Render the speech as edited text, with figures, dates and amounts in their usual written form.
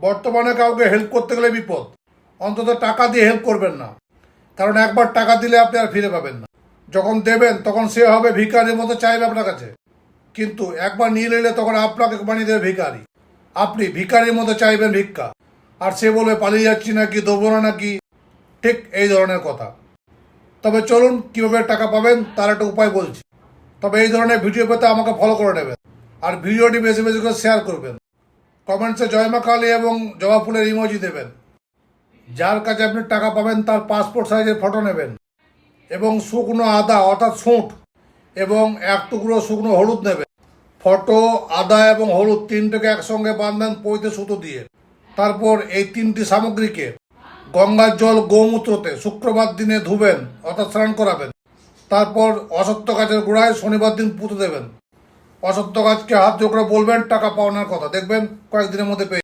বর্তমানে কাউকে হেল্প করতে গেলে বিপদ। অন্তত টাকা দিয়ে হেল্প করবেন না, কারণ একবার টাকা দিলে আপনি আর ফিরে পাবেন না। যখন দেবেন তখন সে হবে ভিখারির মতো চাইবে আপনার কাছে, কিন্তু একবার নিয়ে নিলে তখন আপনাকে বানিয়ে দেবে ভিখারি। আপনি ভিখারির মতো চাইবেন ভিক্ষা, আর সে বলবে পালিয়ে যাচ্ছি নাকি, দেবো না নাকি, ঠিক এই ধরনের কথা। তবে চলুন কীভাবে টাকা পাবেন তার একটা উপায় বলছি। তবে এই ধরনের ভিডিও পেতে আমাকে ফলো করে নেবেন, আর ভিডিওটি বেশি বেশি করে শেয়ার করবেন। কমেন্টসে জয় মা কালী এবং জবা ফুলের ইমোজি দেবেন। যার কাছে আপনি টাকা পাবেন তার পাসপোর্ট সাইজের ফটো নেবেন, এবং শুকনো আদা অর্থাৎ সুঁট এবং এক টুকরো শুকনো হলুদ নেবেন। ফটো, আদা এবং হলুদ তিনটেকে একসঙ্গে বাঁধবেন পইতে সুতো দিয়ে। তারপর এই তিনটি সামগ্রীকে গঙ্গার জল গোমূত্রতে শুক্রবার দিনে ধুবেন অর্থাৎ স্নান করাবেন। তারপর অসত্য গাছের গোড়ায় শনিবার দিন পুঁতে দেবেন। অসত্য গাছকে হাত জোড় করে বলবেন টাকা পাওয়ানোর কথা, দেখবেন কয়েকদিনের মধ্যে পেয়ে